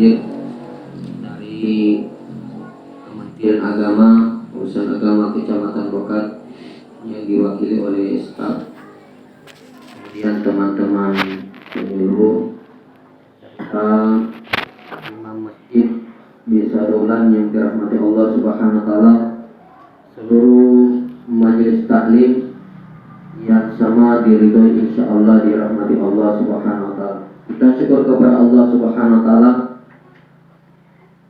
hadir dari Kementerian Agama, Urusan Agama Kecamatan Bokat yang diwakili oleh staf, kemudian teman-teman penyuluh, serta imam masjid Desa Dolan yang dirahmati Allah Subhanahu wa taala, seluruh majelis taklim yang sama diridhoi insyaallah dirahmati Allah Subhanahu wa taala. Kita syukur kepada Allah Subhanahu wa taala.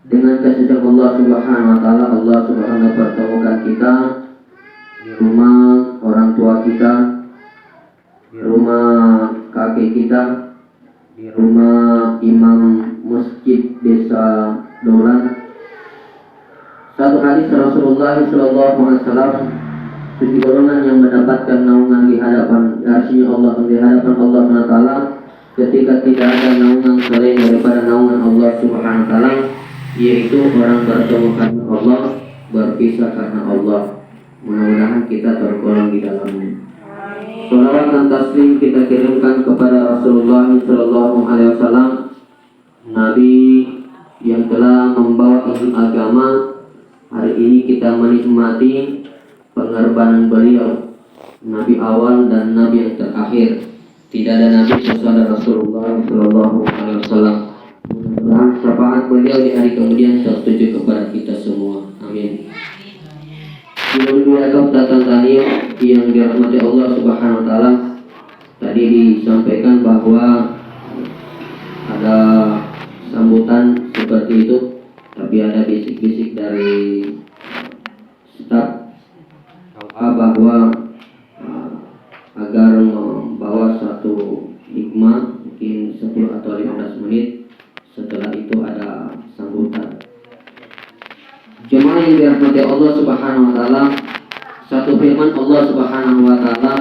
Dengan kasih sayang Allah Subhanahu wa taala, Allah Subhanahu mempertemukan kita di rumah orang tua kita, di rumah kakek kita, di rumah imam masjid Desa Dolan. Satu hadis Rasulullah SAW, 7 golongan yang mendapatkan naungan di hadapan arsy-Nya Allah, di hadapan Allah Subhanahu wa taala, ketika tidak ada naungan selain daripada naungan Allah Subhanahu wa taala, yaitu orang bertemu karena Allah, berpisah karena Allah. Mudah-mudahan kita tergolong di dalamnya. Salawat dan taslim kita kirimkan kepada Rasulullah SAW, Nabi yang telah membawa ilmu agama. Hari ini kita menikmati pengorbanan beliau, Nabi awal dan Nabi yang terakhir. Tidak ada Nabi sesudah Rasulullah SAW. Mudah-mudahan syafaat beliau di hari kemudian tertuju kepada kita semua. Amin. Sebelum datang tadi yang dirahmati Allah Subhanahu wa taala, tadi disampaikan bahwa ada sambutan seperti itu, tapi ada bisik-bisik dari staf bahwa agar membawa satu hikmah mungkin 10 atau 15 menit. Setelah itu ada sambutan. Jemaah yang dirahmati Allah Subhanahu wa taala, satu firman Allah Subhanahu wa taala,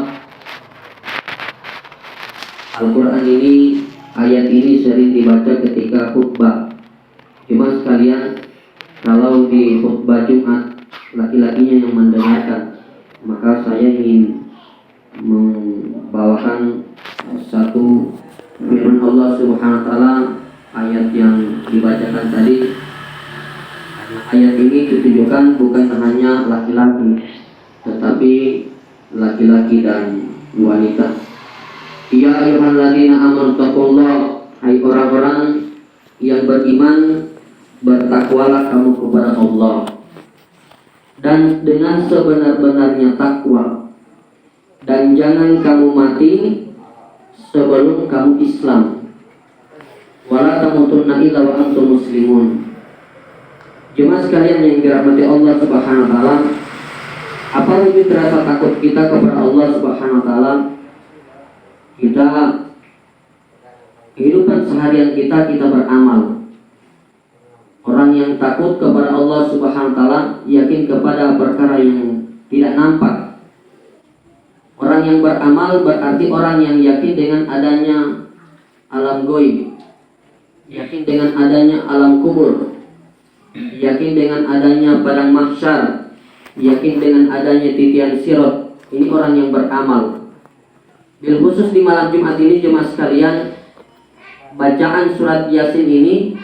Al-Qur'an ini, ayat ini sering dibaca ketika khutbah. Jemaah sekalian, kalau di khutbah Jumat laki-lakinya yang mendengarkan, maka saya ingin membawakan satu firman Allah Subhanahu wa taala, ayat yang dibacakan tadi. Ayat ini ditujukan bukan hanya laki-laki, tetapi laki-laki dan wanita. Ya ayyuhalladzina amanu taqullaha, hai orang-orang yang beriman, bertakwalah kamu kepada Allah, dan dengan sebenar-benarnya takwa, dan jangan kamu mati sebelum kamu Islam. Wala tamutunna illa wa antum muslimun. Jemaah sekalian yang dirahmati Allah Subhanahu wa taala, apa wujud rasa takut kita kepada Allah Subhanahu wa taala? Kita kehidupan seharian kita beramal. Orang yang takut kepada Allah Subhanahu wa taala yakin kepada perkara yang tidak nampak. Orang yang beramal berarti orang yang yakin dengan adanya alam gaib, yakin dengan adanya alam kubur, yakin dengan adanya padang mahsyar, yakin dengan adanya titian sirat. Ini orang yang beramal. Bil khusus di malam Jumat ini, jemaah sekalian, bacaan surat Yasin ini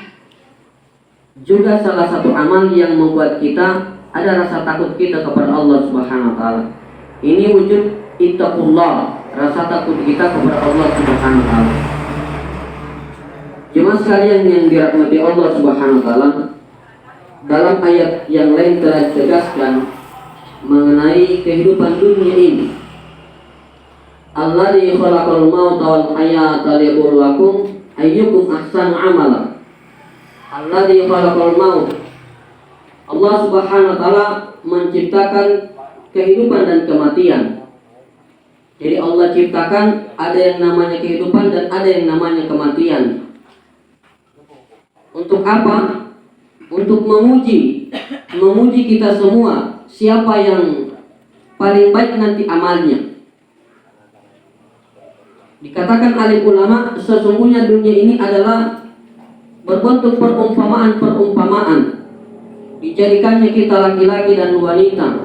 juga salah satu amal yang membuat kita ada rasa takut kita kepada Allah Subhanahu wa taala. Ini wujud ittaqullah, rasa takut kita kepada Allah Subhanahu wa taala. Jemaah sekalian yang dirahmati Allah Subhanahu wa taala, dalam ayat yang lain telah ditegaskan mengenai kehidupan dunia ini. Alladzi khalaqal mauta wal hayata liyabluwakum ayyukum ahsanu amala. Alladzi khalaqal maut. Allah Subhanahu wa taala menciptakan kehidupan dan kematian. Jadi Allah ciptakan ada yang namanya kehidupan dan ada yang namanya kematian. Untuk apa? Untuk menguji kita semua, siapa yang paling baik nanti amalnya. Dikatakan oleh ulama, sesungguhnya dunia ini adalah berbentuk perumpamaan. Dijadikannya kita laki-laki dan wanita,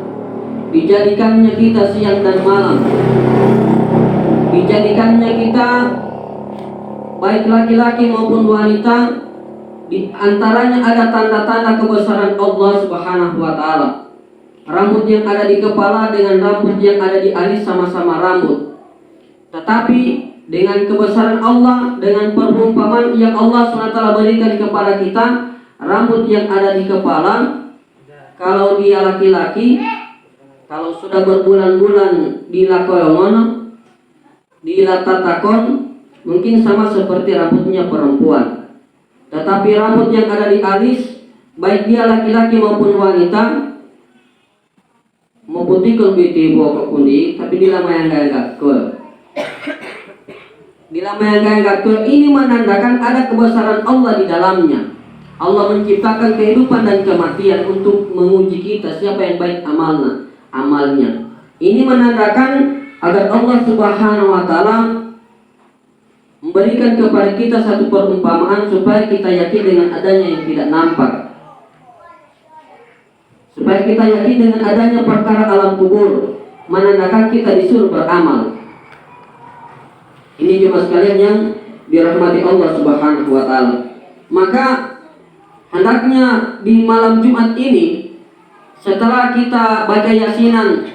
dijadikannya kita siang dan malam, dijadikannya kita baik laki-laki maupun wanita, Di antaranya ada tanda-tanda kebesaran Allah Subhanahu wa taala. Rambut yang ada di kepala dengan rambut yang ada di alis sama-sama rambut. Tetapi dengan kebesaran Allah, dengan perumpamaan yang Allah SWT berikan kepada kita, rambut yang ada di kepala, kalau dia laki-laki, kalau sudah berbulan-bulan dilakoyongon, dilatatakon, mungkin sama seperti rambutnya perempuan. Tetapi rambut yang ada di alis, baik dia laki-laki maupun wanita, mau putih kalau biti bawa kundi, tapi dilamayang gak ke. Dilamayang gak ke ini menandakan ada kebesaran Allah di dalamnya. Allah menciptakan kehidupan dan kematian untuk menguji kita siapa yang baik amalnya. Ini menandakan agar Allah Subhanahu wa taala memberikan kepada kita satu perumpamaan supaya kita yakin dengan adanya yang tidak nampak. Supaya kita yakin dengan adanya perkara alam kubur, menandakan kita disuruh beramal. Ini jemaah sekalian yang dirahmati Allah Subhanahu wa taala. Maka hendaknya di malam Jumat ini, setelah kita baca yasinan,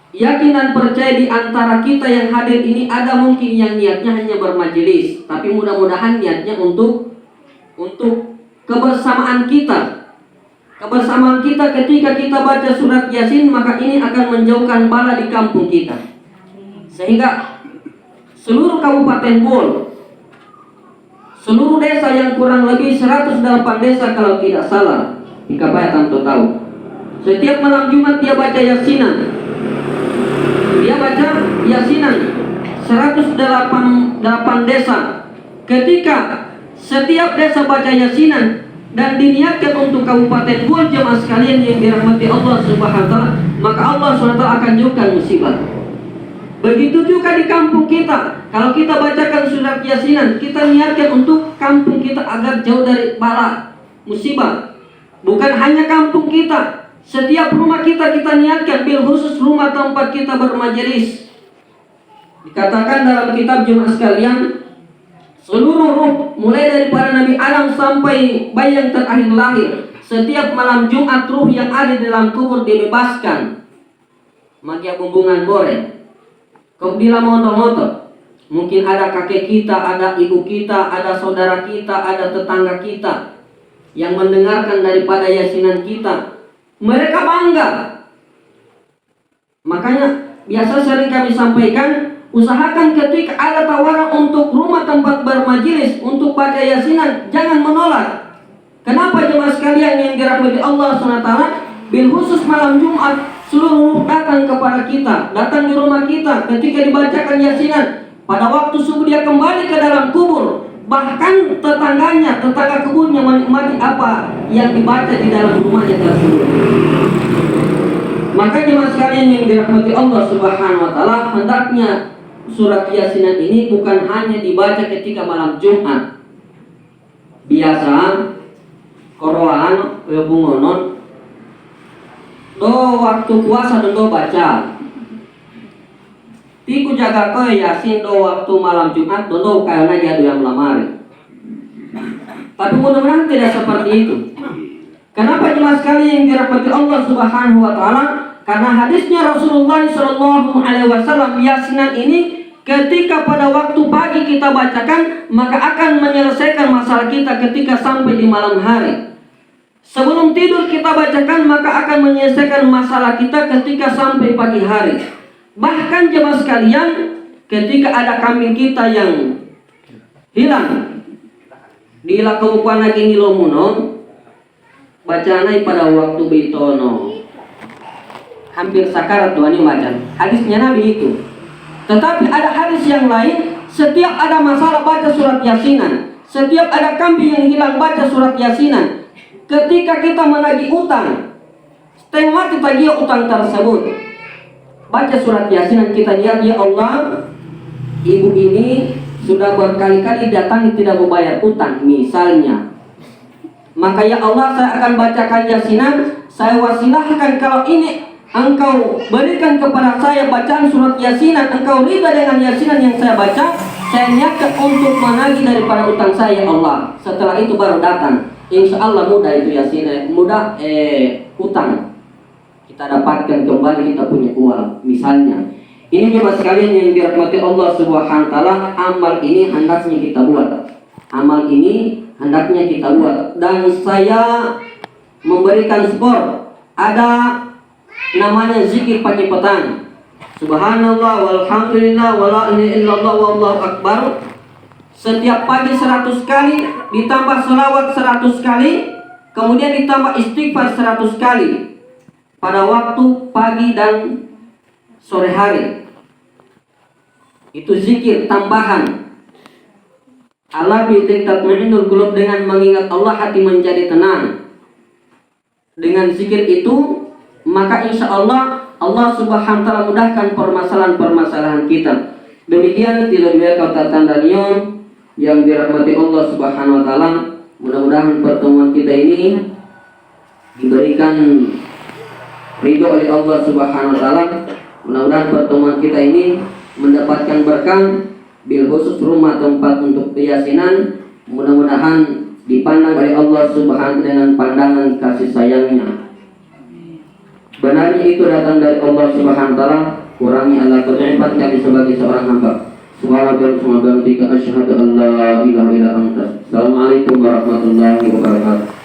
yakin dan percaya di antara kita yang hadir ini ada mungkin yang niatnya hanya bermajelis, tapi mudah-mudahan niatnya untuk kebersamaan kita. Kebersamaan kita ketika kita baca surat Yasin, maka ini akan menjauhkan bala di kampung kita. Sehingga seluruh Kabupaten Bol, seluruh desa yang kurang lebih 108 desa kalau tidak salah, di Kapaya Tanto tahu. Setiap malam Jumat dia baca Yasinan. Dia baca Yasinan 108 desa. Ketika setiap desa baca Yasinan dan diniatkan untuk Kabupaten Bol, jemaah sekalian yang dirahmati Allah Subhanahu wa taala, maka Allah SWT akan jauhkan musibah. Begitu juga di kampung kita. Kalau kita bacakan surat Yasinan, kita niatkan untuk kampung kita agar jauh dari bala musibah. Bukan hanya kampung kita, setiap rumah kita niatkan, bil khusus rumah tempat kita bermajelis. Dikatakan dalam kitab jemaah sekalian, seluruh ruh mulai daripada Nabi Adam sampai bayi yang terakhir lahir, setiap malam Jumat ruh yang ada di dalam kubur dibebaskan. Magia bumbungan bore. Kau bilang motor-motor. Mungkin ada kakek kita, ada ibu kita, ada saudara kita, ada tetangga kita yang mendengarkan daripada yasinan kita. Mereka bangga. Makanya biasa sering kami sampaikan, usahakan ketika ada tawaran untuk rumah tempat bermajelis untuk baca yasinan, jangan menolak. Kenapa jemaah sekalian yang dirahmati Allah SWT? Bil khusus malam Jumat seluruh datang kepada kita, datang di rumah kita ketika dibacakan yasinan. Pada waktu subuh dia kembali ke dalam kubur. Bahkan tetangga kebunnya menikmati apa yang dibaca di dalam rumahnya tersebut. Maka jemaah sekalian yang dirahmati Allah Subhanahu wa taala, hendaknya surat Yasinan ini bukan hanya dibaca ketika malam Jumat. Biasa koroan bungonon do waktu puasa do baca. Tiku jaga ko Yasin do waktu malam Jumat do kayana jadu yang melamari. Tapi mudah-mudahan tidak seperti itu. Kenapa jemaah sekalian yang dirahmati Allah Subhanahu wa taala? Karena hadisnya Rasulullah sallallahu alaihi wasallam, Yasinan ini ketika pada waktu pagi kita bacakan, maka akan menyelesaikan masalah kita ketika sampai di malam hari. Sebelum tidur kita bacakan, maka akan menyelesaikan masalah kita ketika sampai pagi hari. Bahkan jemaah sekalian, ketika ada kambing kita yang hilang di lakukan lagi nilomuno, bacanai pada waktu bitono hampir sakarat tuani macan. Hadisnya Nabi itu. Tetapi ada hadis yang lain, setiap ada masalah baca surat Yasinan. Setiap ada kambing yang hilang baca surat Yasinan. Ketika kita menagih utang, setengah mati tagih utang tersebut, baca surat Yasinan, kita lihat, ya Allah, ibu ini sudah berkali-kali datang tidak membayar utang misalnya. Maka ya Allah, saya akan bacakan Yasinan, saya wasilahkan kalau ini Engkau berikan kepada saya bacaan surat Yasinan, Engkau ridha dengan Yasinan yang saya baca, saya niatkan untuk menagih daripada utang saya, ya Allah. Setelah itu baru datang. Insya Allah mudah itu Yasin, mudah utang kita dapatkan kembali, kita punya uang. Misalnya, ini jemaah sekalian yang dirahmati Allah Subhanahu wa taala, amal ini hendaknya kita buat. Amal ini hendaknya kita buat. Dan saya memberikan skor, ada namanya zikir pagi petang. Subhanallah walhamdulillah wala ilaha illallah wallahu akbar. Setiap pagi 100 kali, ditambah selawat 100 kali, kemudian ditambah istighfar 100 kali pada waktu pagi dan sore hari. Itu zikir tambahan. Ala bi tatma'innul qulub, dengan mengingat Allah hati menjadi tenang. Dengan zikir itu maka insya Allah Allah Subhanahu wa taala mudahkan permasalahan-permasalahan kita. Demikian tidak biar kata tandanya yang dirahmati Allah Subhanahu wa taala. Mudah-mudahan pertemuan kita ini diberikan ridho oleh Allah Subhanahu wa taala. Mudah-mudahan pertemuan kita ini mendapatkan berkah, bil khusus rumah tempat untuk keyakinan. Mudah-mudahan dipandang oleh Allah Subhanahu dengan pandangan kasih sayangnya. Benarnya itu datang dari Allah Subhanahu wa taala, kurangnya Allah bertempat kami sebagai seorang hamba. Subhanallah, asyhadu an la ilaha illa anta. Assalamualaikum warahmatullahi wabarakatuh.